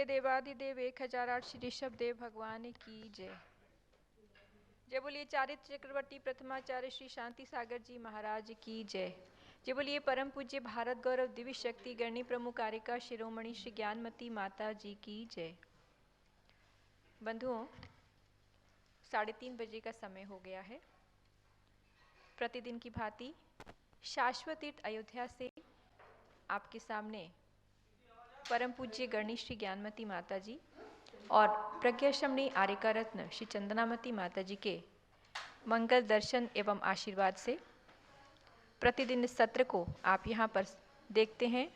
देवादिदेव 1008 श्री ऋषभ देव भगवान की जय। जय बोलिए चारित्र चक्रवर्ती प्रथमाचार्य श्री शांति सागर जी महाराज की जय। जय बोलिए परम पूज्य भारत गौरव दिव्य शक्ति गणनी प्रमुख कारिका शिरोमणि श्री ज्ञानमती माता जी की जय। बंधुओं, 3:30 बजे का समय हो गया है। प्रतिदिन की भांति शाश्वत तीर्थ अयोध्या से आपके सामने परम पूज्य गणनी श्री ज्ञानमती माता जी और प्रज्ञाशमनी आर्यका रत्न श्री चंदनामती माता जी के मंगल दर्शन एवं आशीर्वाद से प्रतिदिन इस सत्र को आप यहाँ पर देखते हैं।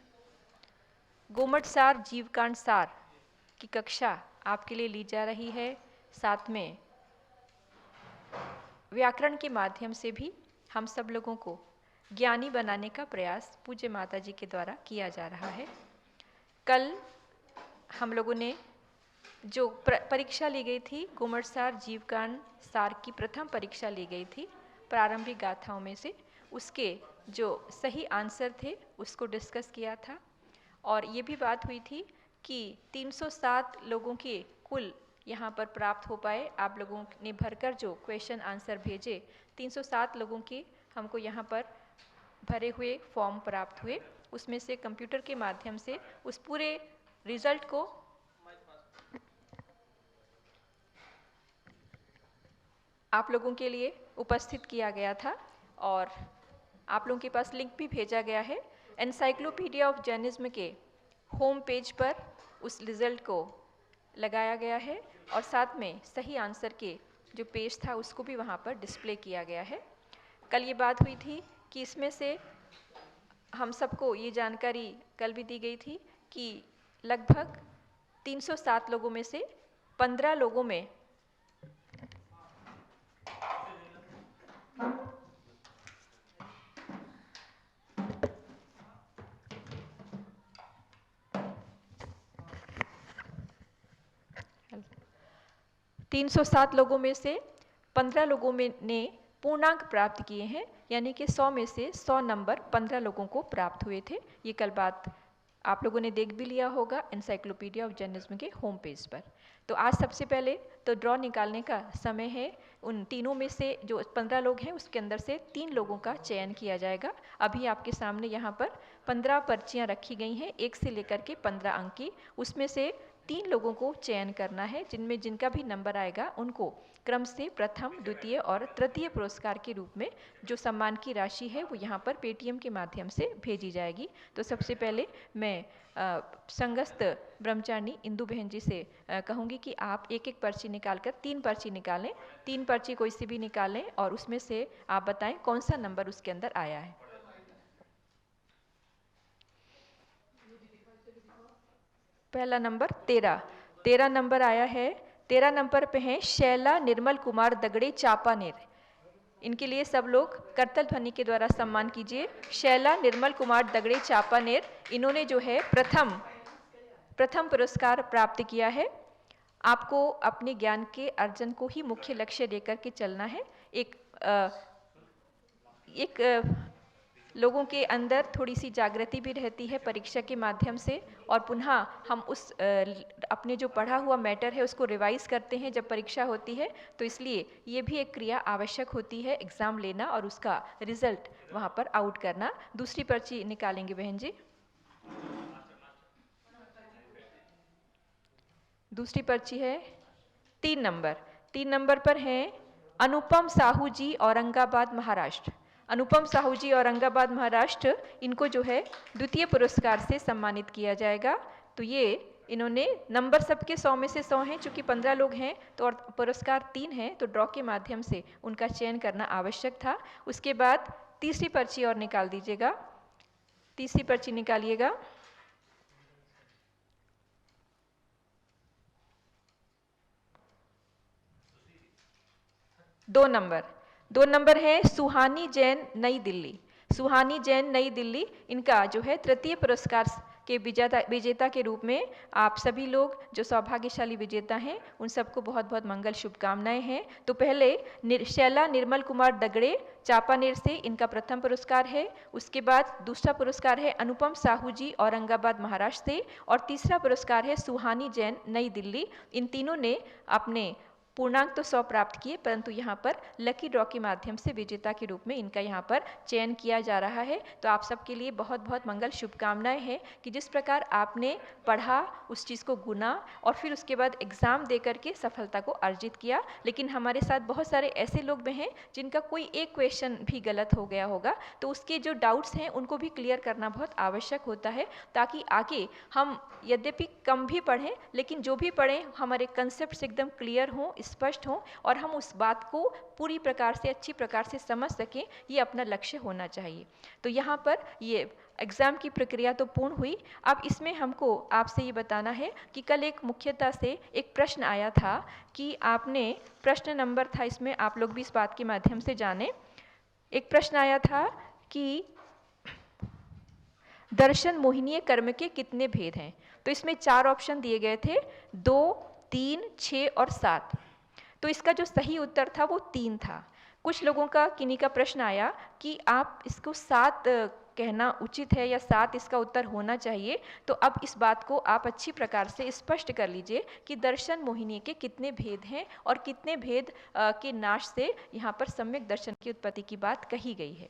गोमट सार जीवकांड सार की कक्षा आपके लिए ली जा रही है। साथ में व्याकरण के माध्यम से भी हम सब लोगों को ज्ञानी बनाने का प्रयास पूज्य माता जी के द्वारा किया जा रहा है। कल हम लोगों ने जो परीक्षा ली गई थी, गोमट सार जीवकांड सार की प्रथम परीक्षा ली गई थी प्रारंभिक गाथाओं में से, उसके जो सही आंसर थे उसको डिस्कस किया था। और ये भी बात हुई थी कि 307 लोगों के कुल यहाँ पर प्राप्त हो पाए। आप लोगों ने भरकर जो क्वेश्चन आंसर भेजे, 307 लोगों के हमको यहाँ पर भरे हुए फॉर्म प्राप्त हुए। उसमें से कंप्यूटर के माध्यम से उस पूरे रिजल्ट को आप लोगों के लिए उपस्थित किया गया था और आप लोगों के पास लिंक भी भेजा गया है। एनसाइक्लोपीडिया ऑफ जैनिज्म के होम पेज पर उस रिजल्ट को लगाया गया है और साथ में सही आंसर के जो पेज था उसको भी वहाँ पर डिस्प्ले किया गया है। कल ये बात हुई थी कि इसमें से हम सबको ये जानकारी कल भी दी गई थी कि लगभग 307 लोगों में से 15 लोगों में लोगों में से 15 लोगों में ने पूर्णांक प्राप्त किए हैं, यानी कि 100 में से 100 नंबर 15 लोगों को प्राप्त हुए थे। ये कल बात आप लोगों ने देख भी लिया होगा एनसाइक्लोपीडिया ऑफ जर्नलिज्म के होम पेज पर। तो आज सबसे पहले तो ड्रॉ निकालने का समय है। उन तीनों में से जो 15 लोग हैं उसके अंदर से 3 लोगों का चयन किया जाएगा। अभी आपके सामने यहाँ पर 15 पर्चियाँ रखी गई हैं, 1 से लेकर के 15 अंक की। उसमें से 3 लोगों को चयन करना है, जिनमें जिनका भी नंबर आएगा उनको क्रम से प्रथम, द्वितीय और तृतीय पुरस्कार के रूप में जो सम्मान की राशि है वो यहाँ पर पेटीएम के माध्यम से भेजी जाएगी। तो सबसे पहले मैं संगस्त ब्रह्मचारिणी इंदु बहन जी से कहूँगी कि आप एक एक पर्ची निकालकर 3 पर्ची निकालें। 3 पर्ची कोई सी भी निकालें और उसमें से आप बताएं कौन सा नंबर उसके अंदर आया है। पहला नंबर 13 नंबर आया है। 13 नंबर पे हैं शैला निर्मल कुमार दगड़े चापानेर। इनके लिए सब लोग करतल ध्वनि के द्वारा सम्मान कीजिए। शैला निर्मल कुमार दगड़े चापानेर, इन्होंने जो है प्रथम पुरस्कार प्राप्त किया है। आपको अपने ज्ञान के अर्जन को ही मुख्य लक्ष्य लेकर के चलना है। लोगों के अंदर थोड़ी सी जागृति भी रहती है परीक्षा के माध्यम से, और पुनः हम उस अपने जो पढ़ा हुआ मैटर है उसको रिवाइज करते हैं जब परीक्षा होती है। तो इसलिए ये भी एक क्रिया आवश्यक होती है, एग्ज़ाम लेना और उसका रिजल्ट वहाँ पर आउट करना। दूसरी पर्ची निकालेंगे बहन जी। दूसरी पर्ची है 3 नंबर पर हैं अनुपम साहू जी, औरंगाबाद महाराष्ट्र। अनुपम साहू जी औरंगाबाद महाराष्ट्र, इनको जो है द्वितीय पुरस्कार से सम्मानित किया जाएगा। तो ये इन्होंने नंबर सबके 100 में से 100 हैं, चूँकि 15 लोग हैं तो और पुरस्कार 3 हैं, तो ड्रॉ के माध्यम से उनका चयन करना आवश्यक था। उसके बाद तीसरी पर्ची और निकाल दीजिएगा। तीसरी पर्ची निकालिएगा। दो नंबर है सुहानी जैन नई दिल्ली। सुहानी जैन नई दिल्ली, इनका जो है तृतीय पुरस्कार के विजेता के रूप में आप सभी लोग जो सौभाग्यशाली विजेता हैं उन सबको बहुत बहुत मंगल शुभकामनाएं हैं। तो पहले शैला निर्मल कुमार दगड़े चापानेर से, इनका प्रथम पुरस्कार है। उसके बाद दूसरा पुरस्कार है अनुपम साहू जी औरंगाबाद महाराष्ट्र से, और तीसरा पुरस्कार है सुहानी जैन नई दिल्ली। इन तीनों ने अपने पूर्णांक तो 100 प्राप्त किए, परंतु यहाँ पर लकी ड्रॉ के माध्यम से विजेता के रूप में इनका यहाँ पर चयन किया जा रहा है। तो आप सबके लिए बहुत बहुत मंगल शुभकामनाएं हैं कि जिस प्रकार आपने पढ़ा, उस चीज़ को गुना और फिर उसके बाद एग्ज़ाम दे करके सफलता को अर्जित किया। लेकिन हमारे साथ बहुत सारे ऐसे लोग भी हैं जिनका कोई एक क्वेश्चन भी गलत हो गया होगा, तो उसके जो डाउट्स हैं उनको भी क्लियर करना बहुत आवश्यक होता है, ताकि आगे हम यद्यपि कम भी पढ़ें लेकिन जो भी पढ़ें हमारे कंसेप्ट्स एकदम क्लियर हों, स्पष्ट हों और हम उस बात को पूरी प्रकार से अच्छी प्रकार से समझ सकें। ये अपना लक्ष्य होना चाहिए। तो यहाँ पर ये एग्ज़ाम की प्रक्रिया तो पूर्ण हुई। अब इसमें हमको आपसे ये बताना है कि कल एक मुख्यतः से एक प्रश्न आया था कि आपने प्रश्न नंबर था, इसमें आप लोग भी इस बात के माध्यम से जाने, एक प्रश्न आया था कि दर्शन मोहिनीय कर्म के कितने भेद हैं। तो इसमें 4 ऑप्शन दिए गए थे, 2, 3, 6 और 7। तो इसका जो सही उत्तर था वो 3 था। कुछ लोगों का किन्हीं का प्रश्न आया कि आप इसको 7 कहना उचित है या 7 इसका उत्तर होना चाहिए। तो अब इस बात को आप अच्छी प्रकार से स्पष्ट कर लीजिए कि दर्शन मोहिनी के कितने भेद हैं और कितने भेद के नाश से यहाँ पर सम्यक दर्शन की उत्पत्ति की बात कही गई है।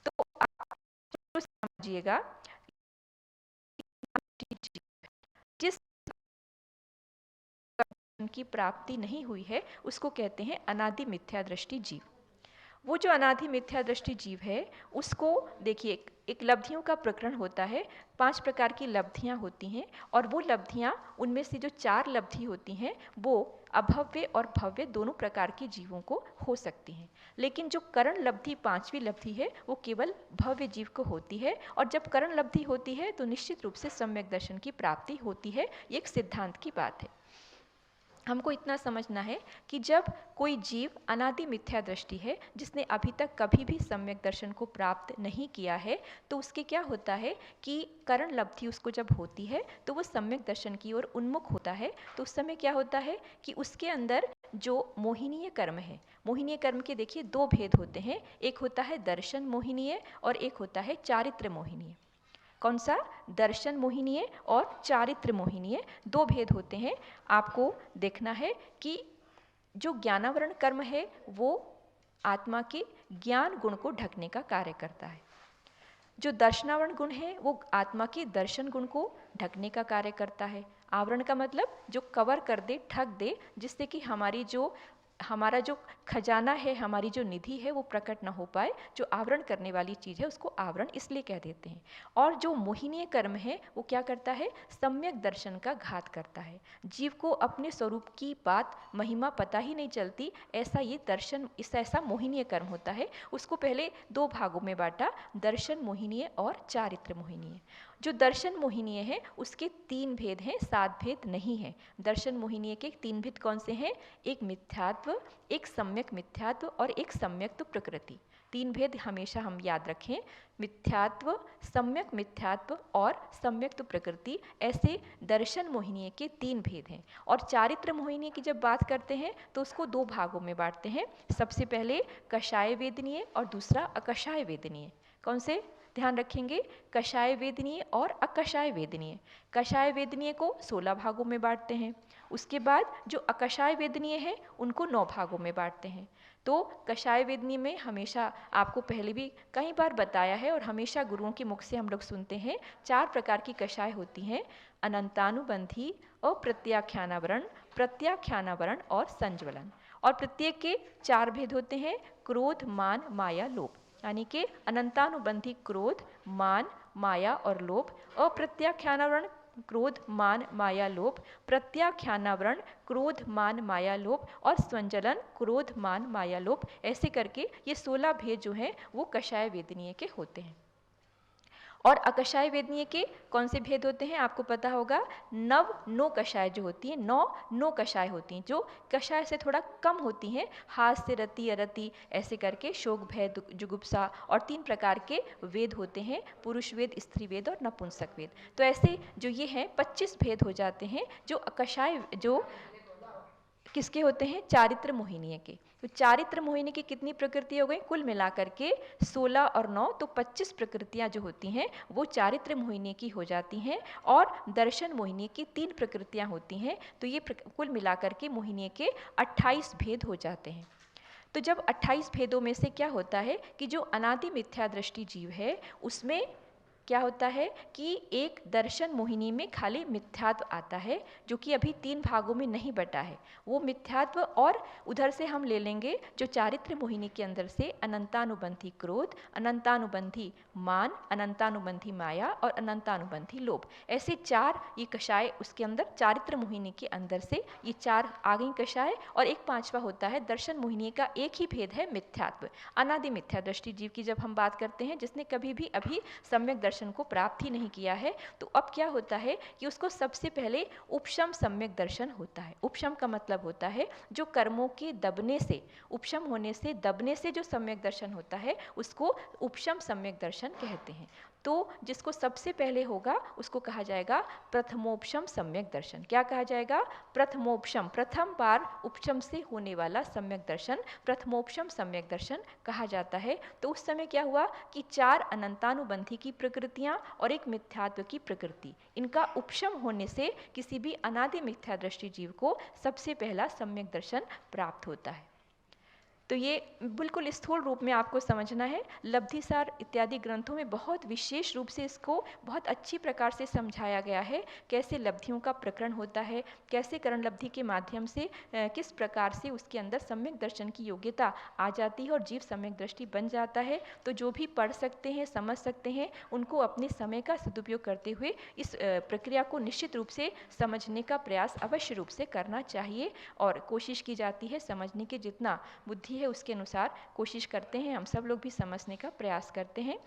तो आप समझिएगा, जिस की प्राप्ति नहीं हुई है उसको कहते हैं अनादि मिथ्या दृष्टि जीव। वो जो अनादि मिथ्या दृष्टि जीव है उसको देखिए, एक लब्धियों का प्रकरण होता है, 5 प्रकार की लब्धियां होती हैं और वो लब्धियां, उनमें से जो 4 लब्धि होती हैं वो अभव्य और भव्य दोनों प्रकार के जीवों को हो सकती हैं। लेकिन जो करण लब्धि 5वीं लब्धि है वो केवल भव्य जीव को होती है, और जब करण लब्धि होती है तो निश्चित रूप से सम्यक दर्शन की प्राप्ति होती है। ये एक सिद्धांत की बात है। हमको इतना समझना है कि जब कोई जीव अनादि मिथ्या दृष्टि है, जिसने अभी तक कभी भी सम्यक दर्शन को प्राप्त नहीं किया है, तो उसके क्या होता है कि करण लब्धि उसको जब होती है तो वो सम्यक दर्शन की ओर उन्मुख होता है। तो उस समय क्या होता है कि उसके अंदर जो मोहिनीय कर्म है, मोहिनीय कर्म के देखिए 2 भेद होते हैं, एक होता है दर्शन मोहिनीय और एक होता है चारित्र मोहिनीय। कौन सा? दर्शन मोहिनीय और चारित्र मोहिनीय, 2 भेद होते हैं। आपको देखना है कि जो ज्ञानावरण कर्म है वो आत्मा के ज्ञान गुण को ढकने का कार्य करता है। जो दर्शनावरण गुण है वो आत्मा के दर्शन गुण को ढकने का कार्य करता है। आवरण का मतलब जो कवर कर दे, ढक दे, जिससे कि हमारा जो खजाना है, हमारी जो निधि है वो प्रकट ना हो पाए। जो आवरण करने वाली चीज़ है उसको आवरण इसलिए कह देते हैं। और जो मोहिनीय कर्म है वो क्या करता है? सम्यक दर्शन का घात करता है। जीव को अपने स्वरूप की बात, महिमा पता ही नहीं चलती, ऐसा ये दर्शन, ऐसा मोहिनीय कर्म होता है। उसको पहले 2 भागों में बांटा, दर्शन मोहिनीय और चारित्र मोहिनीय। जो दर्शन मोहिनीय है उसके 3 भेद हैं, 7 भेद नहीं है। दर्शन मोहिनीय के 3 भेद कौन से हैं? एक मिथ्यात्व, एक सम्यक मिथ्यात्व और एक सम्यक्त्व प्रकृति। 3 भेद हमेशा हम याद रखें, मिथ्यात्व, सम्यक मिथ्यात्व और सम्यक्त्व प्रकृति। ऐसे दर्शन मोहिनीय के 3 भेद हैं। और चारित्र मोहिनीय की जब बात करते हैं तो उसको 2 भागों में बांटते हैं। सबसे पहले कषाय वेदनीय और दूसरा अकषाय वेदनीय। कौन से? ध्यान रखेंगे, कषाय वेदनीय और अकषाय वेदनीय। कषाय वेदनीय को 16 भागों में बांटते हैं। उसके बाद जो अकषाय वेदनीय है उनको 9 भागों में बांटते हैं। तो कषाय वेदनीय में हमेशा आपको पहले भी कई बार बताया है और हमेशा गुरुओं के मुख से हम लोग सुनते हैं, 4 प्रकार की कषाय होती हैं, अनंतानुबंधी, अप्रत्याख्यानावरण, प्रत्याख्यानावरण और संज्वलन। और प्रत्येक के 4 भेद होते हैं, क्रोध, मान, माया, लोभ। यानी कि अनंतानुबंधी क्रोध, मान, माया और लोभ, अप्रत्याख्यानावरण क्रोध, मान, माया, लोभ, प्रत्याख्यानावरण क्रोध, मान, माया, लोभ और संज्वलन क्रोध, मान, माया, लोभ। ऐसे करके ये 16 भेद जो हैं वो कषाय वेदनीय के होते हैं। और अकषाय वेदनीय के कौन से भेद होते हैं आपको पता होगा, नव नो कषाय जो होती है, नो कषाय होती हैं, जो कषाय से थोड़ा कम होती हैं, हास्य रति अरति ऐसे करके शोक भय जुगुप्सा, और 3 प्रकार के वेद होते हैं, पुरुष वेद, स्त्री वेद और नपुंसक वेद। तो ऐसे जो ये हैं 25 भेद हो जाते हैं जो अकषाय जो किसके होते हैं, चारित्र मोहिनीय के। तो चारित्र मोहिनी की कितनी प्रकृति हो गई, कुल मिलाकर के 16 और 9, तो 25 प्रकृतियां जो होती हैं वो चारित्र मोहिनी की हो जाती हैं, और दर्शन मोहिनी की 3 प्रकृतियां होती हैं। तो ये कुल मिलाकर के मोहिनी के 28 भेद हो जाते हैं। तो जब 28 भेदों में से क्या होता है कि जो अनादि मिथ्या दृष्टि जीव है उसमें क्या होता है कि एक दर्शन मोहिनी में खाली मिथ्यात्व आता है, जो कि अभी 3 भागों में नहीं बटा है वो मिथ्यात्व, और उधर से हम ले लेंगे जो चारित्र मोहिनी के अंदर से अनंतानुबंधी क्रोध, अनंतानुबंधी मान, अनंतानुबंधी माया और अनंतानुबंधी लोभ, ऐसे 4 ये कषाय उसके अंदर चारित्र मोहिनी के अंदर से ये 4 आ गई कषाय। और एक 5वां होता है दर्शन मोहिनी का, एक ही भेद है मिथ्यात्व, अनादि मिथ्या दृष्टि जीव की जब हम बात करते हैं जिसने कभी भी अभी सम्यक दर्शन को प्राप्त ही नहीं किया है, तो अब क्या होता है कि उसको सबसे पहले उपशम सम्यक दर्शन होता है। उपशम का मतलब होता है जो कर्मों के दबने से, उपशम होने से, दबने से जो सम्यक दर्शन होता है उसको उपशम सम्यक दर्शन कहते हैं। तो जिसको सबसे पहले होगा उसको कहा जाएगा प्रथमोपशम सम्यक दर्शन। क्या कहा जाएगा, प्रथमोपशम, प्रथम बार उपशम से होने वाला सम्यक दर्शन प्रथमोपशम सम्यक दर्शन कहा जाता है। तो उस समय क्या हुआ कि 4 अनंतानुबंधी की प्रकृतियां और एक मिथ्यात्व की प्रकृति, इनका उपशम होने से किसी भी अनादि मिथ्या दृष्टि जीव को सबसे पहला सम्यक दर्शन प्राप्त होता है। तो ये बिल्कुल स्थूल रूप में आपको समझना है। लब्धिसार इत्यादि ग्रंथों में बहुत विशेष रूप से इसको बहुत अच्छी प्रकार से समझाया गया है, कैसे लब्धियों का प्रकरण होता है, कैसे करण लब्धि के माध्यम से किस प्रकार से उसके अंदर सम्यक दर्शन की योग्यता आ जाती है और जीव सम्यक दृष्टि बन जाता है। तो जो भी पढ़ सकते हैं, समझ सकते हैं, उनको अपने समय का सदुपयोग करते हुए इस प्रक्रिया को निश्चित रूप से समझने का प्रयास अवश्य रूप से करना चाहिए। और कोशिश की जाती है समझने के, जितना बुद्धि है उसके अनुसार कोशिश करते हैं, हम सब लोग भी समझने का प्रयास करते हैं।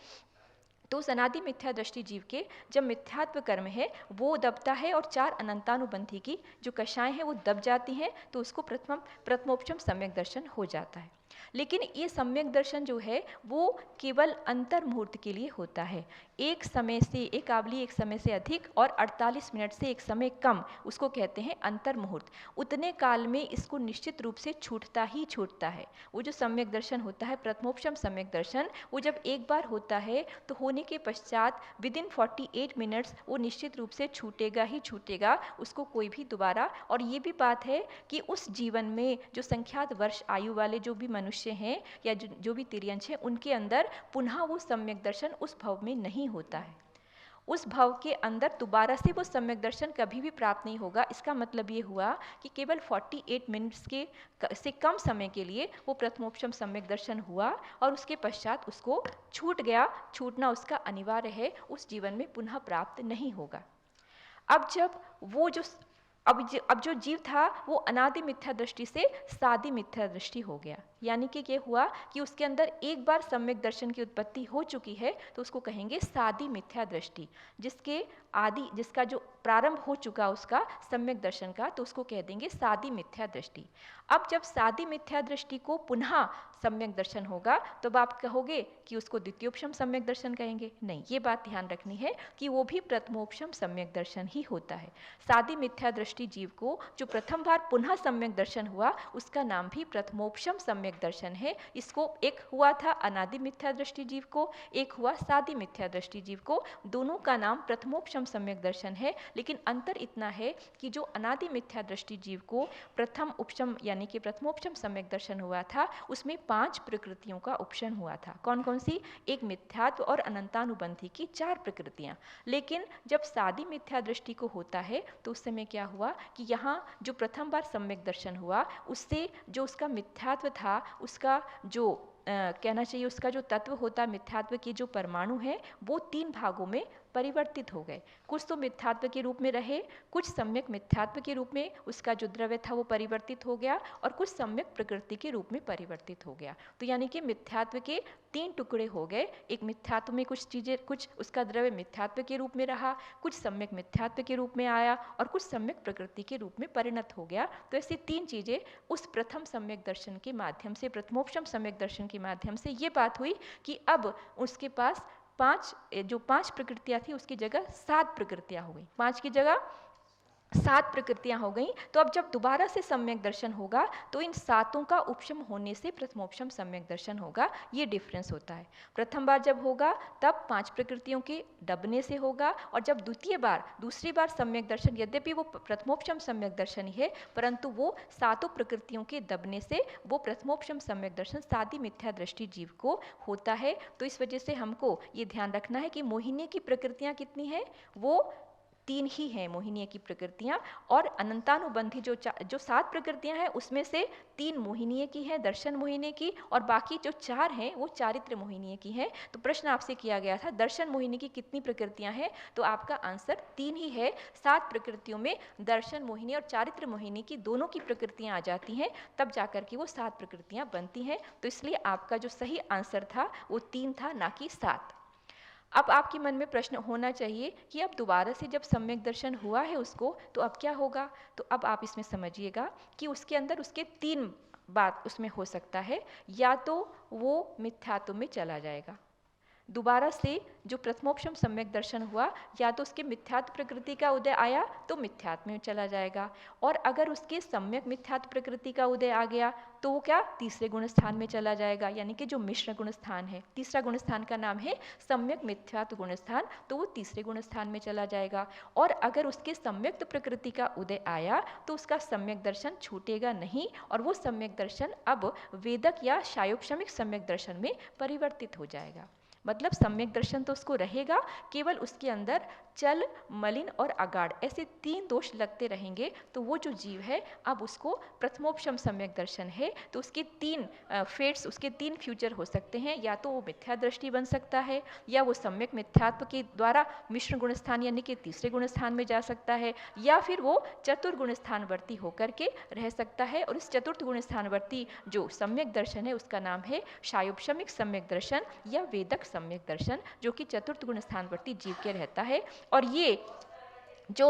तो उस अनादि मिथ्या दृष्टि जीव के जब मिथ्यात्व कर्म है वो दबता है और 4 अनंतानुबंधी की जो कषाएं हैं वो दब जाती हैं, तो उसको प्रथमोपशम सम्यक दर्शन हो जाता है। लेकिन ये सम्यक दर्शन जो है वो केवल अंतर मुहूर्त के लिए होता है। एक समय से, एक आवली एक समय से अधिक और 48 मिनट से एक समय कम, उसको कहते हैं अंतर मुहूर्त। उतने काल में इसको निश्चित रूप से छूटता ही छूटता है। वो जो सम्यक दर्शन होता है, प्रथमोपशम सम्यक दर्शन, वो जब एक बार होता है तो होने के पश्चात विदिन 48 मिनट्स वो निश्चित रूप से छूटेगा ही छूटेगा, उसको कोई भी दोबारा। और ये भी बात है कि उस जीवन में जो संख्यात वर्ष आयु वाले जो भी मनुष्य हैं या जो भी तिर्यंश हैं, उनके अंदर पुनः वो सम्यक दर्शन उस भव में नहीं होता है। उस भव के अंदर दोबारा से वो सम्यक दर्शन कभी भी प्राप्त नहीं होगा। इसका मतलब ये हुआ कि केवल 48 मिनट्स के से कम समय के लिए वो प्रथमोपशम सम्यक दर्शन हुआ और उसके पश्चात उसको छूट गया। छूटना उसका अनिवार्य है, उस जीवन में पुनः प्राप्त नहीं होगा। अब जब वो जो अब जो जीव था वो अनादि मिथ्या दृष्टि से सादि मिथ्या दृष्टि हो गया, यानी कि ये हुआ कि उसके अंदर एक बार सम्यक दर्शन की उत्पत्ति हो चुकी है, तो उसको कहेंगे सादि मिथ्या दृष्टि। जिसका जो प्रारंभ हो चुका उसका सम्यक दर्शन का, तो उसको कह देंगे सादि मिथ्या दृष्टि। अब जब सादि मिथ्या दृष्टि को पुनः सम्यक दर्शन होगा तो अब आप कहोगे कि उसको द्वितीयोपशम सम्यक दर्शन कहेंगे। नहीं, ये बात ध्यान रखनी है कि वो भी प्रथमोपशम सम्यक दर्शन ही होता है। सादि मिथ्या दृष्टि जीव को जो प्रथम बार पुनः सम्यक दर्शन हुआ उसका नाम भी प्रथमोपशम सम्यक दर्शन है। इसको एक हुआ था अनादि मिथ्या दृष्टि जीव को, एक हुआ सादि मिथ्या दृष्टि जीव को, दोनों का नाम प्रथमोपशम सम्यक दर्शन है। लेकिन अंतर इतना है कि जो अनादि मिथ्या दृष्टि जीव को प्रथम उपशम यानी कि प्रथमोपशम सम्यक दर्शन हुआ था उसमें 5 प्रकृतियों का उपशन हुआ था। कौन कौन सी? एक मिथ्यात्व और अनंतानुबंधी की 4 प्रकृतियां। लेकिन जब सादि मिथ्या दृष्टि को होता है तो उस समय क्या हुआ कि यहाँ जो प्रथम बार सम्यक दर्शन हुआ उससे जो उसका मिथ्यात्व था, उसका जो कहना चाहिए उसका जो तत्व होता मिथ्यात्व के जो परमाणु हैं वो 3 भागों में परिवर्तित हो गए। कुछ तो मिथ्यात्व के रूप में रहे, कुछ सम्यक मिथ्यात्व के रूप में उसका जो द्रव्य था वो परिवर्तित हो गया, और कुछ सम्यक प्रकृति के रूप में परिवर्तित हो गया। तो यानी कि मिथ्यात्व के 3 टुकड़े हो गए। एक मिथ्यात्व में कुछ चीज़ें, कुछ उसका द्रव्य मिथ्यात्व के रूप में रहा, कुछ सम्यक मिथ्यात्व के रूप में आया, और कुछ सम्यक प्रकृति के रूप में परिणत हो गया। तो ऐसी 3 चीज़ें उस प्रथम सम्यक दर्शन के माध्यम से, प्रथमोपशम सम्यक दर्शन के माध्यम से ये बात हुई कि अब उसके पास 5 प्रकृतियां थी उसकी जगह 7 प्रकृतियां हो गई, 5 की जगह 7 प्रकृतियां हो गई। तो अब जब दोबारा से सम्यक दर्शन होगा तो इन 7 का उपशम होने से प्रथमोपशम सम्यक दर्शन होगा। ये डिफरेंस होता है। प्रथम बार जब होगा तब 5 प्रकृतियों के दबने से होगा, और जब दूसरी बार सम्यक दर्शन, यद्यपि वो प्रथमोपशम सम्यक दर्शन ही है, परंतु वो 7 प्रकृतियों के दबने से वो प्रथमोपशम सम्यक दर्शन सादी मिथ्या दृष्टि जीव को होता है। तो इस वजह से हमको ये ध्यान रखना है कि मोहिनी की प्रकृतियां कितनी हैं, वो 3 ही हैं मोहिनी की प्रकृतियां, और अनंतानुबंधी जो 7 प्रकृतियां हैं उसमें से 3 मोहिनी की हैं, दर्शन मोहिनी की, और बाकी जो 4 हैं वो चारित्र मोहिनी की हैं। तो प्रश्न आपसे किया गया था दर्शन मोहिनी की कितनी प्रकृतियां हैं, तो आपका आंसर 3 ही है। 7 प्रकृतियों में दर्शन मोहिनी और चारित्र मोहिनी की दोनों की प्रकृतियां आ जाती हैं, तब जाकर के वो 7 प्रकृतियां बनती हैं। तो इसलिए आपका जो सही आंसर था वो 3 था, ना कि 7। अब आपके मन में प्रश्न होना चाहिए कि अब दोबारा से जब सम्यक दर्शन हुआ है उसको, तो अब क्या होगा। तो अब आप इसमें समझिएगा कि उसके अंदर उसके 3 बात उसमें हो सकता है। या तो वो मिथ्यात्व में चला जाएगा, दोबारा से जो प्रथमोपशम सम्यक दर्शन हुआ, या तो उसके मिथ्यात्व प्रकृति का उदय आया तो मिथ्यात्व में चला जाएगा, और अगर उसके सम्यक मिथ्यात्व प्रकृति का उदय आ गया तो वो क्या, तीसरे गुण स्थान में चला जाएगा, यानी कि जो मिश्र गुण स्थान है, तीसरा गुण स्थान का नाम है सम्यक मिथ्यात्व गुण स्थान, तो वो तीसरे गुण स्थान में चला जाएगा। और अगर उसके सम्यक्त प्रकृति का उदय आया तो उसका सम्यक दर्शन छूटेगा नहीं, और वो सम्यक दर्शन अब वेदक या शायोपशमिक सम्यक दर्शन में परिवर्तित हो जाएगा। मतलब सम्यक दर्शन तो उसको रहेगा, केवल उसके अंदर चल, मलिन और अगाढ़ ऐसे 3 दोष लगते रहेंगे। तो वो जो जीव है अब उसको प्रथमोपशम सम्यक दर्शन है, तो उसके 3 फेट्स, उसके 3 फ्यूचर हो सकते हैं। या तो वो मिथ्या दृष्टि बन सकता है, या वो सम्यक मिथ्यात्व के द्वारा मिश्र गुण स्थान यानी कि तीसरे गुण स्थान में जा सकता है, या फिर वो चतुर्गुण स्थानवर्ती होकर के रह सकता है। और इस चतुर्थ गुण स्थानवर्ती जो सम्यक दर्शन है उसका नाम है शायोपशमिक सम्यक दर्शन या वेदक सम्यक दर्शन, जो कि चतुर्थ गुण स्थानवर्ती जीव के रहता है। और ये जो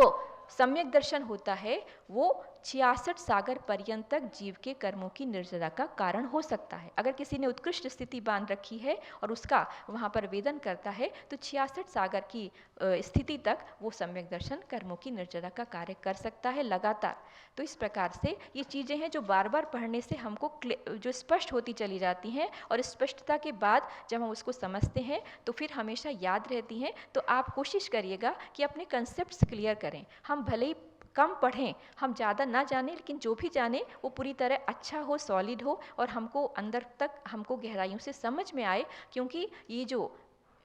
सम्यक दर्शन होता है वो 66 सागर पर्यंत तक जीव के कर्मों की निर्जरा का कारण हो सकता है। अगर किसी ने उत्कृष्ट स्थिति बांध रखी है और उसका वहाँ पर वेदन करता है तो 66 सागर की स्थिति तक वो सम्यक दर्शन कर्मों की निर्जरा का कार्य कर सकता है लगातार। तो इस प्रकार से ये चीज़ें हैं जो बार बार पढ़ने से हमको जो स्पष्ट होती चली जाती हैं, और स्पष्टता के बाद जब हम उसको समझते हैं तो फिर हमेशा याद रहती हैं। तो आप कोशिश करिएगा कि अपने कंसेप्ट्स क्लियर करें। हम भले ही कम पढ़ें, हम ज़्यादा ना जानें, लेकिन जो भी जानें वो पूरी तरह अच्छा हो, सॉलिड हो, और हमको अंदर तक हमको गहराइयों से समझ में आए। क्योंकि ये जो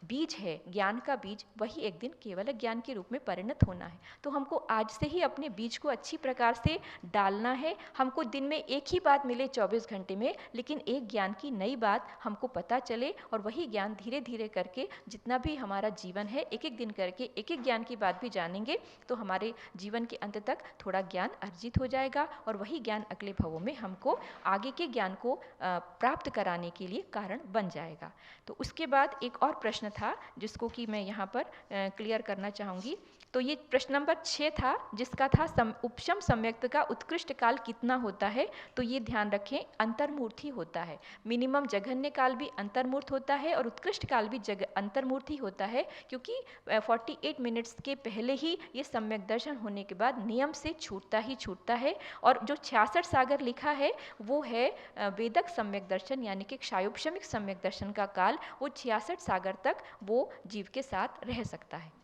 बीज है, ज्ञान का बीज, वही एक दिन केवल ज्ञान के रूप में परिणत होना है। तो हमको आज से ही अपने बीज को अच्छी प्रकार से डालना है। हमको दिन में एक ही बात मिले 24 घंटे में, लेकिन एक ज्ञान की नई बात हमको पता चले, और वही ज्ञान धीरे धीरे करके जितना भी हमारा जीवन है, एक एक दिन करके एक एक ज्ञान की बात भी जानेंगे तो हमारे जीवन के अंत तक थोड़ा ज्ञान अर्जित हो जाएगा, और वही ज्ञान अगले भवों में हमको आगे के ज्ञान को प्राप्त कराने के लिए कारण बन जाएगा। तो उसके बाद एक और प्रश्न था जिसको कि मैं यहाँ पर क्लियर करना चाहूँगी। तो ये प्रश्न नंबर 6 था, जिसका था उपशम सम्यक्त का उत्कृष्ट काल कितना होता है। तो ये ध्यान रखें, अंतर्मूर्ति होता है। मिनिमम जघन्य काल भी अंतर्मूर्त होता है और उत्कृष्ट काल भी अंतर्मूर्ति होता है, क्योंकि 48 मिनट्स के पहले ही ये सम्यक दर्शन होने के बाद नियम से छूटता ही छूटता है। और जो 66 सागर लिखा है वो है वेदक सम्यक दर्शन यानी कि क्षायोपशमिक सम्यक दर्शन का काल, वो 66 सागर तक वो जीव के साथ रह सकता है।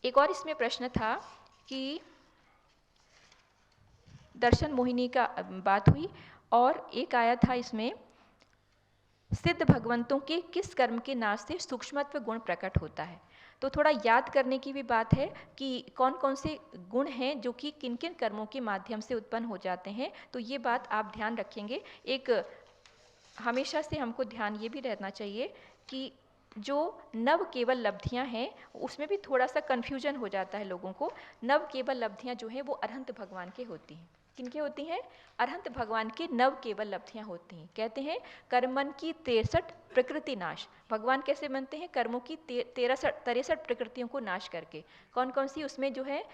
एक और इसमें प्रश्न था कि दर्शन मोहिनी का बात हुई, और एक आया था इसमें सिद्ध भगवंतों के किस कर्म के नाश से सूक्ष्मत्व गुण प्रकट होता है। तो थोड़ा याद करने की भी बात है कि कौन कौन से गुण हैं जो कि किन किन कर्मों के माध्यम से उत्पन्न हो जाते हैं। तो ये बात आप ध्यान रखेंगे। एक हमेशा से हमको ध्यान ये भी रहना चाहिए कि जो नव केवल लब्धियां हैं उसमें भी थोड़ा सा कन्फ्यूजन हो जाता है लोगों को। नव केवल लब्धियां जो हैं वो अरहंत भगवान के होती हैं। किनके होती हैं? अरहंत भगवान की नव केवल लब्धियां होती हैं। कहते हैं कर्मन की 63 प्रकृति नाश। भगवान कैसे बनते हैं? कर्मों की 63 प्रकृतियों को नाश करके। कौन कौन सी? उसमें जो है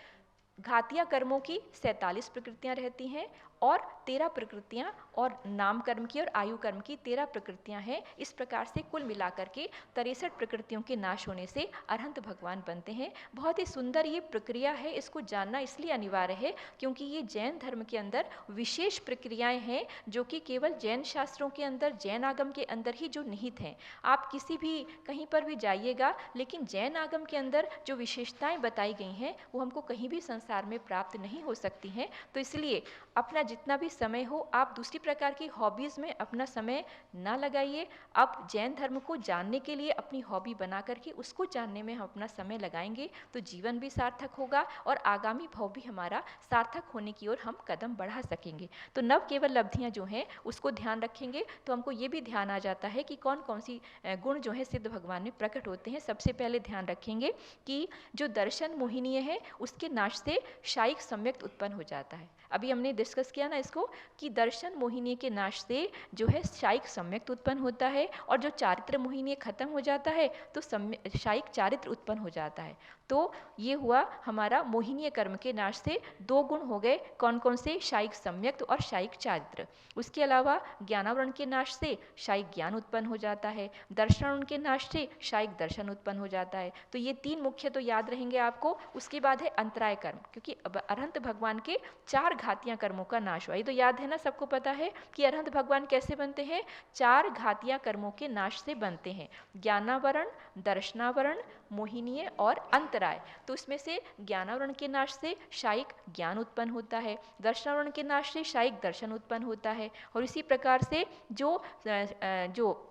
घातिया कर्मों की 47 प्रकृतियां रहती हैं और 13 प्रकृतियां, और नाम कर्म की और आयु कर्म की 13 प्रकृतियां हैं। इस प्रकार से कुल मिलाकर के 63 प्रकृतियों के नाश होने से अरहंत भगवान बनते हैं। बहुत ही सुंदर ये प्रक्रिया है। इसको जानना इसलिए अनिवार्य है क्योंकि ये जैन धर्म के अंदर विशेष प्रक्रियाएं हैं जो कि केवल जैन शास्त्रों के अंदर, जैन आगम के अंदर ही जो निहित हैं। आप किसी भी कहीं पर भी जाइएगा, लेकिन जैन आगम के अंदर जो विशेषताएं बताई गई हैं वो हमको कहीं भी संसार में प्राप्त नहीं हो सकती हैं। तो इसलिए अपना जितना भी समय हो आप दूसरी प्रकार की हॉबीज़ में अपना समय ना लगाइए। आप जैन धर्म को जानने के लिए अपनी हॉबी बना करके उसको जानने में हम अपना समय लगाएंगे तो जीवन भी सार्थक होगा और आगामी भाव भी हमारा सार्थक होने की ओर हम कदम बढ़ा सकेंगे। तो नव केवल लब्धियां जो हैं उसको ध्यान रखेंगे तो हमको ये भी ध्यान आ जाता है कि कौन कौन सी गुण जो है सिद्ध भगवान में प्रकट होते हैं। सबसे पहले ध्यान रखेंगे कि जो दर्शन मोहिनीय है उसके नाश से शायिक सम्यक्त उत्पन्न हो जाता है। अभी हमने डिस्कस किया ना इसको कि दर्शन मोहिनी के नाश से जो है शायिक सम्यक्त उत्पन्न होता है और जो चारित्र मोहिनी खत्म हो जाता है तो शायिक चारित्र उत्पन्न हो जाता है। तो ये हुआ हमारा मोहिनीय कर्म के नाश से दो गुण हो गए। कौन कौन से? शायिक सम्यक्त और शायिक चारित्र। उसके अलावा ज्ञानावरण के नाश से शायिक ज्ञान उत्पन्न हो जाता है, दर्शनावरण के नाश से शायिक दर्शन उत्पन्न हो जाता है। तो ये तीन मुख्य तो याद रहेंगे आपको। उसके बाद है अंतराय कर्म, क्योंकि अरहंत भगवान के 4 घातियां कर्मों का नाश हुआ। ये तो याद है ना, सबको पता है कि अरहंत भगवान कैसे बनते हैं? 4 घातियां कर्मों के नाश से बनते हैं। ज्ञानावरण, दर्शनावरण, मोहिनीय और अंतराय। तो इसमें से ज्ञानावरण के नाश से शायिक ज्ञान उत्पन्न होता है, दर्शनावरण के नाश से शायिक दर्शन उत्पन्न होता है, और इसी प्रकार से जो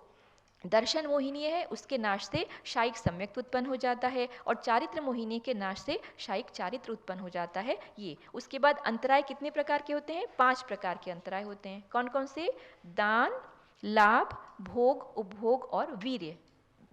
दर्शन मोहिनीय है उसके नाश से शायिक सम्यक्त उत्पन्न हो जाता है, और चारित्र मोहिनी के नाश से शायिक चारित्र उत्पन्न हो जाता है। ये उसके बाद अंतराय कितने प्रकार के होते हैं? 5 प्रकार के अंतराय होते हैं। कौन कौन से? दान, लाभ, भोग, उपभोग और वीर्य।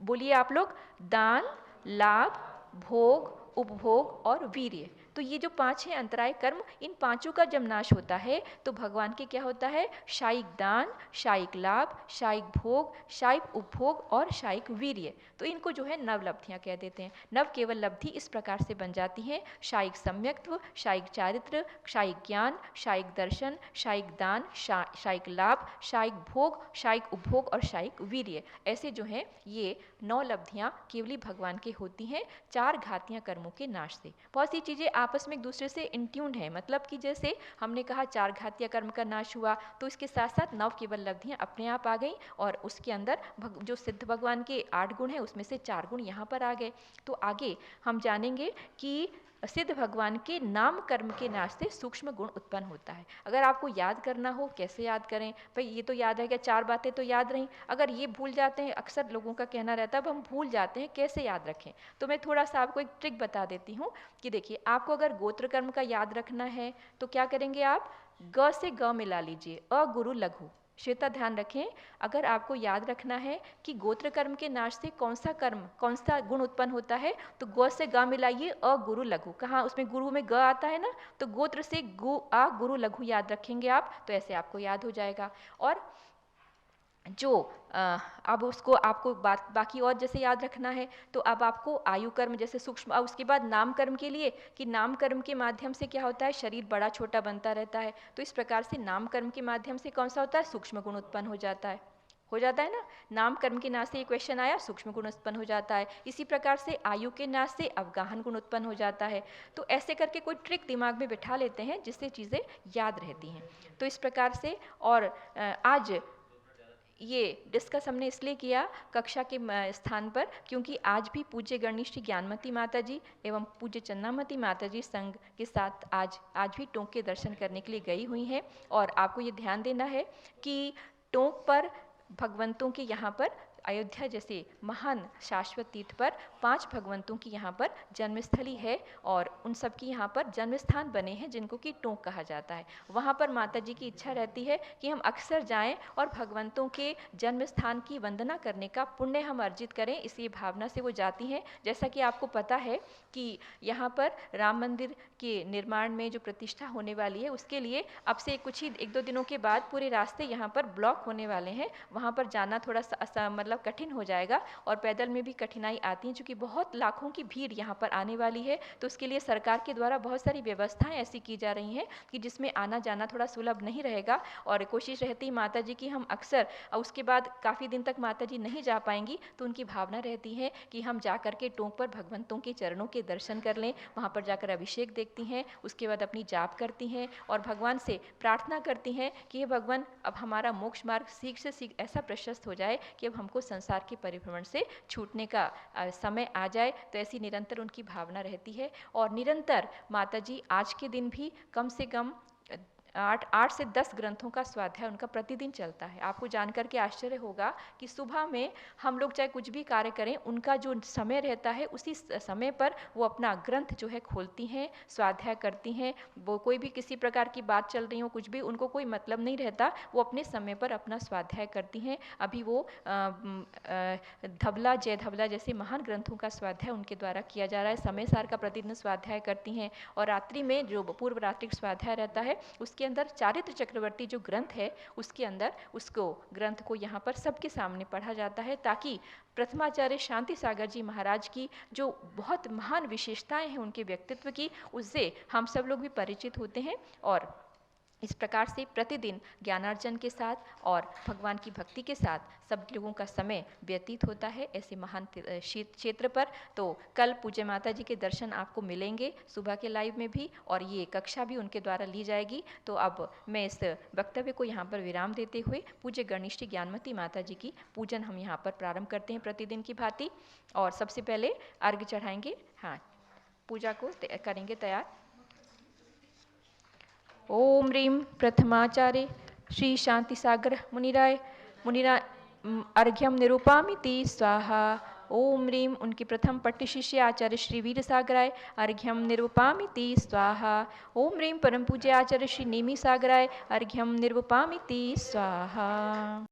बोलिए आप लोग। दान, लाभ, भोग, उपभोग और वीर्य। तो ये जो 5 हैं अंतराय कर्म, इन पांचों का जब नाश होता है तो भगवान के क्या होता है? शायिक दान, शायिक लाभ, शायिक भोग, शायिक उपभोग और शायिक वीर्य। तो इनको जो है नव लब्धियां कह देते हैं। नव केवल लब्धि इस प्रकार से बन जाती हैं: शायिक सम्यक्त्व, शायिक चारित्र, शायिक ज्ञान, शायिक दर्शन, शायिक दान, शायिक लाभ, शायिक भोग, शायिक उपभोग और शायिक वीर्य। ऐसे जो है ये 9 लब्धियां केवली भगवान के होती हैं 4 घातियां कर्मों के नाश से। बहुत सी चीज़ें आपस में एक दूसरे से इंट्यून्ड है। मतलब कि जैसे हमने कहा 4 घातिया कर्म का नाश हुआ तो इसके साथ साथ 9 केवल लब्धियां अपने आप आ गई, और उसके अंदर जो सिद्ध भगवान के 8 गुण हैं उसमें से 4 गुण यहाँ पर आ गए। तो आगे हम जानेंगे कि सिद्ध भगवान के नाम कर्म के नाश से सूक्ष्म गुण उत्पन्न होता है। अगर आपको याद करना हो कैसे याद करें भाई? ये तो याद है कि 4 बातें तो याद रहीं, अगर ये भूल जाते हैं, अक्सर लोगों का कहना रहता है अब हम भूल जाते हैं, कैसे याद रखें? तो मैं थोड़ा सा आपको एक ट्रिक बता देती हूँ कि देखिए, आपको अगर गोत्र कर्म का याद रखना है तो क्या करेंगे आप? ग से ग मिला लीजिए, अ गुरु लघु। श्वेता ध्यान रखें, अगर आपको याद रखना है कि गोत्र कर्म के नाश से कौन सा कर्म, कौन सा गुण उत्पन्न होता है, तो गो से गा मिलाइए, अ गुरु लघु। कहाँ? उसमें गुरु में ग आता है ना, तो गोत्र से गु आ गुरु लघु याद रखेंगे आप, तो ऐसे आपको याद हो जाएगा। और जो अब उसको आपको बाकी और जैसे याद रखना है तो अब आपको आयु कर्म जैसे सूक्ष्म, अब उसके बाद नाम कर्म के लिए कि नाम कर्म के माध्यम से क्या होता है? शरीर बड़ा छोटा बनता रहता है। तो इस प्रकार से नाम कर्म के माध्यम से कौन सा होता है? सूक्ष्म गुण उत्पन्न हो जाता है। ना, नाम कर्म के नाश से ये क्वेश्चन आया, सूक्ष्म गुण उत्पन्न हो जाता है। इसी प्रकार से आयु के नाश से अवगाहन गुण उत्पन्न हो जाता है। तो ऐसे करके कोई ट्रिक दिमाग में बिठा लेते हैं जिससे चीज़ें याद रहती हैं। तो इस प्रकार से, और आज ये डिस्कस हमने इसलिए किया कक्षा के स्थान पर क्योंकि आज भी पूज्य गणेश श्री ज्ञानमती माता जी एवं पूज्य चन्नामती माता जी संघ के साथ आज भी टोंक के दर्शन करने के लिए गई हुई हैं। और आपको ये ध्यान देना है कि टोंक पर भगवंतों के यहाँ पर अयोध्या जैसे महान शाश्वत तीर्थ पर 5 भगवंतों की यहाँ पर जन्मस्थली है और उन सब की यहाँ पर जन्मस्थान बने हैं जिनको कि टोंक कहा जाता है। वहाँ पर माता जी की इच्छा रहती है कि हम अक्सर जाएं और भगवंतों के जन्म स्थान की वंदना करने का पुण्य हम अर्जित करें, इसी भावना से वो जाती हैं। जैसा कि आपको पता है कि यहाँ पर राम मंदिर के निर्माण में जो प्रतिष्ठा होने वाली है उसके लिए अब से कुछ ही 1-2 दिनों के बाद पूरे रास्ते यहाँ पर ब्लॉक होने वाले हैं। वहाँ पर जाना थोड़ा सा मतलब कठिन हो जाएगा और पैदल में भी कठिनाई आती है, क्योंकि बहुत लाखों की भीड़ यहाँ पर आने वाली है। तो उसके लिए सरकार के द्वारा बहुत सारी व्यवस्थाएं ऐसी की जा रही हैं कि जिसमें आना जाना थोड़ा सुलभ नहीं रहेगा। और कोशिश रहती है माता जी की हम अक्सर, उसके बाद काफ़ी दिन तक माता जी नहीं जा पाएंगी तो उनकी भावना रहती है कि हम जा कर के टोंक पर भगवंतों के चरणों के दर्शन कर लें, वहाँ पर जाकर अभिषेक देखती हैं, उसके बाद अपनी जाप करती हैं और भगवान से प्रार्थना करती हैं कि हे भगवान, अब हमारा मोक्ष मार्ग सीख से सीख ऐसा प्रशस्त हो जाए कि अब हमको संसार के परिभ्रमण से छूटने का समय आ जाए। तो ऐसी निरंतर उनकी भावना रहती है और निरंतर माता जी आज के दिन भी कम से कम 8 से 10 ग्रंथों का स्वाध्याय उनका प्रतिदिन चलता है। आपको जानकर के आश्चर्य होगा कि सुबह में हम लोग चाहे कुछ भी कार्य करें, उनका जो समय रहता है उसी समय पर वो अपना ग्रंथ जो है खोलती हैं, स्वाध्याय करती हैं। वो कोई भी किसी प्रकार की बात चल रही हो, कुछ भी उनको कोई मतलब नहीं रहता, वो अपने समय पर अपना स्वाध्याय करती हैं। अभी वो धवला जय धवला जैसे महान ग्रंथों का स्वाध्याय उनके द्वारा किया जा रहा है। समय सार का प्रतिदिन स्वाध्याय करती हैं और रात्रि में जो पूर्व रात्रिक स्वाध्याय रहता है उसके अंदर चारित्र चक्रवर्ती जो ग्रंथ है उसके अंदर उसको ग्रंथ को यहाँ पर सबके सामने पढ़ा जाता है, ताकि प्रथमाचार्य शांति सागर जी महाराज की जो बहुत महान विशेषताएं हैं उनके व्यक्तित्व की, उससे हम सब लोग भी परिचित होते हैं। और इस प्रकार से प्रतिदिन ज्ञानार्जन के साथ और भगवान की भक्ति के साथ सब लोगों का समय व्यतीत होता है ऐसे महान क्षेत्र पर। तो कल पूज्य माता जी के दर्शन आपको मिलेंगे सुबह के लाइव में भी, और ये कक्षा भी उनके द्वारा ली जाएगी। तो अब मैं इस वक्तव्य को यहाँ पर विराम देते हुए पूज्य गणनिष्ठ ज्ञानमती माता जी की पूजन हम यहाँ पर प्रारंभ करते हैं प्रतिदिन की भांति। और सबसे पहले अर्घ्य चढ़ाएंगे, हाँ पूजा को करेंगे तैयार। ओम ह्रीं प्रथमाचार्य श्री शांति सागर मुनिराय अर्घ्यम निरूपामिति स्वाहा। ओम ह्रीं उनके प्रथम पट्ट शिष्य आचार्य श्री वीर सागराय अर्घ्यम निरूपामिति स्वाहा। ओम ह्रीं परम पूज्य आचार्य श्री नेमी सागराय अर्घ्यम निरूपामिति स्वाहा।